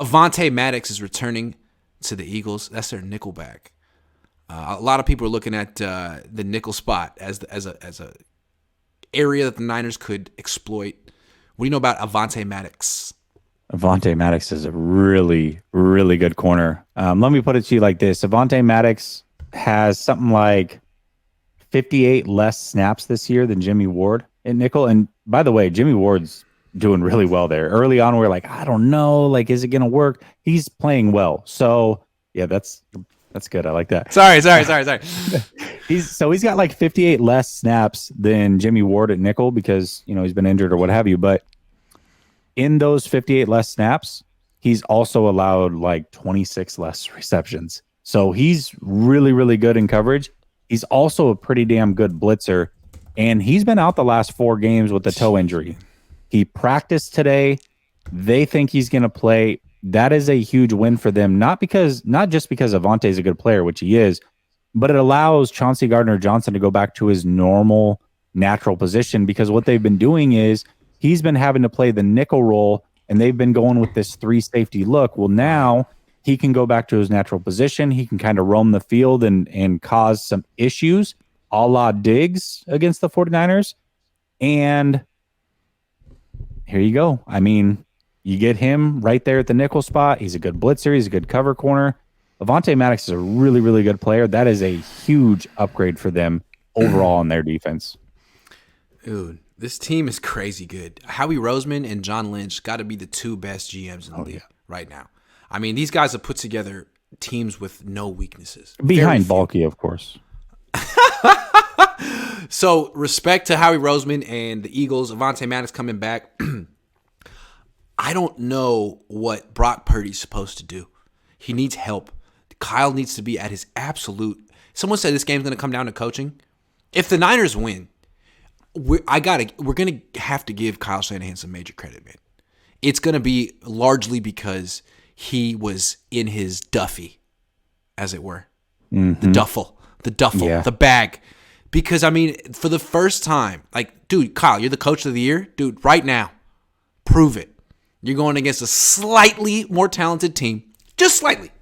Avonte Maddox is returning to the Eagles. That's their Nickelback. A lot of people are looking at the nickel spot as a area that the Niners could exploit. What do you know about Avonte Maddox? Avonte Maddox is a really, really good corner. Let me put it to you like this. Avonte Maddox has something like 58 less snaps this year than Jimmy Ward at nickel. And by the way, Jimmy Ward's doing really well there. Early on, we're like, I don't know, like, is it going to work? He's playing well. So, yeah, that's good. I like that. Sorry. He's got like 58 less snaps than Jimmy Ward at nickel because, he's been injured or what have you. But in those 58 less snaps, he's also allowed like 26 less receptions. So he's really, really good in coverage. He's also a pretty damn good blitzer. And he's been out the last 4 games with a toe injury. He practiced today. They think he's going to play. That is a huge win for them. Not just because Avonte is a good player, which he is, but it allows Chauncey Gardner-Johnson to go back to his normal, natural position, because what they've been doing is he's been having to play the nickel role, and they've been going with this 3 safety look. Well, now he can go back to his natural position. He can kind of roam the field and cause some issues, a la Diggs against the 49ers. And here you go. I mean, you get him right there at the nickel spot. He's a good blitzer. He's a good cover corner. Avonte Maddox is a really, really good player. That is a huge upgrade for them overall in their defense. Dude, this team is crazy good. Howie Roseman and John Lynch got to be the 2 best GMs in the league right now. I mean, these guys have put together teams with no weaknesses. Behind Balky, of course. So, respect to Howie Roseman and the Eagles. Avonte Maddox coming back. I don't know what Brock Purdy's supposed to do. He needs help. Kyle needs to be at his absolute. Someone said this game's going to come down to coaching. If the Niners win, we're going to have to give Kyle Shanahan some major credit, man. It's going to be largely because he was in his Duffy, as it were. Mm-hmm. The duffel, the bag. Because, I mean, for the first time, like, dude, Kyle, you're the coach of the year. Dude, right now, prove it. You're going against a slightly more talented team, just slightly,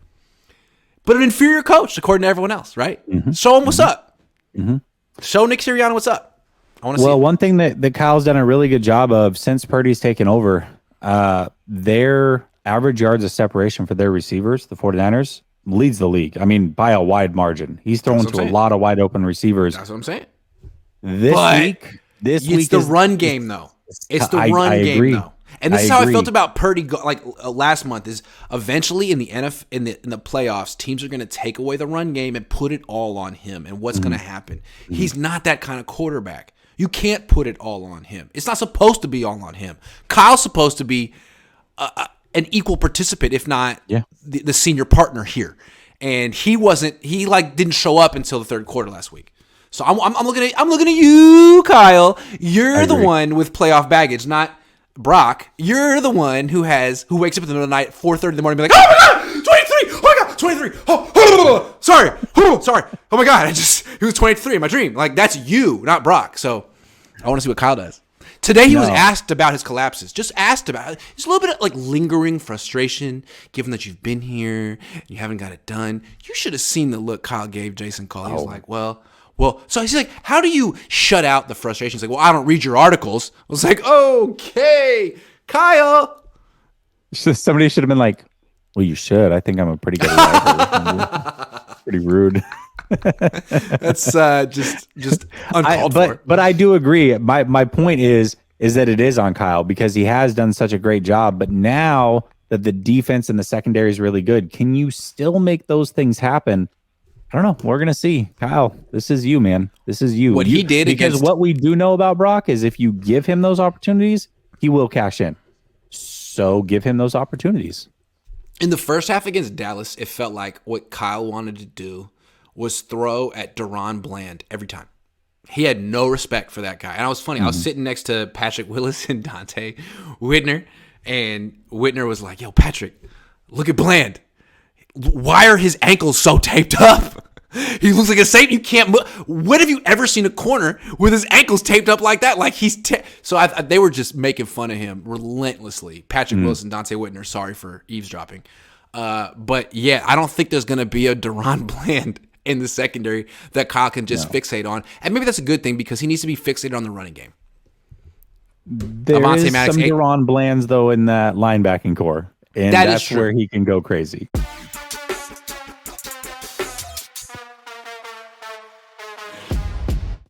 but an inferior coach according to everyone else, right? Mm-hmm. Show him what's up. Mm-hmm. Show Nick Sirianni what's up. I want to see. Well, one thing that Kyle's done a really good job of since Purdy's taken over, their average yards of separation for their receivers, the 49ers, leads the league. I mean, by a wide margin. He's thrown to a lot of wide open receivers. That's what I'm saying. This week, it's the run game, though. It's the run game, though. And this is how I felt about Purdy last month. Is eventually in the in the playoffs, teams are going to take away the run game and put it all on him. And what's going to happen? Mm-hmm. He's not that kind of quarterback. You can't put it all on him. It's not supposed to be all on him. Kyle's supposed to be an equal participant, if not the senior partner here. And he wasn't. He didn't show up until the third quarter last week. So I'm looking at you, Kyle. You're the one with playoff baggage, not Brock. You're the one who wakes up in the middle of the night, 4:30 in the morning, and be like, oh my God, 23! Oh my God, 23! Oh, sorry. Oh my God, he was 23 in my dream. Like, that's you, not Brock. So I want to see what Kyle does. Today he was asked about his collapses. Just asked about it. There's a little bit of lingering frustration, given that you've been here and you haven't got it done. You should have seen the look Kyle gave Jason Cole. He was like, well, so he's like, how do you shut out the frustration? He's like, well, I don't read your articles. I was like, okay, Kyle. Somebody should have been like, well, you should. I think I'm a pretty good writer. Pretty rude. That's just uncalled for. But I do agree. My point is that it is on Kyle because he has done such a great job. But now that the defense and the secondary is really good, can you still make those things happen? I don't know. We're going to see. Kyle, this is you, man. This is you. He did because what we do know about Brock is if you give him those opportunities, he will cash in. So give him those opportunities. In the first half against Dallas, it felt like what Kyle wanted to do was throw at Deron Bland every time. He had no respect for that guy. And I was funny. Mm-hmm. I was sitting next to Patrick Willis and Dante Whitner, and Whitner was like, yo, Patrick, look at Bland. Why are his ankles so taped up? He looks like a saint. You can't move. When have you ever seen a corner with his ankles taped up like that? Like they were just making fun of him relentlessly. Patrick Wilson, Dante Whitner. Sorry for eavesdropping. But yeah, I don't think there's going to be a Deron Bland in the secondary that Kyle can just fixate on. And maybe that's a good thing because he needs to be fixated on the running game. There is some Deron Blands, though, in that linebacking core. And that's where he can go crazy.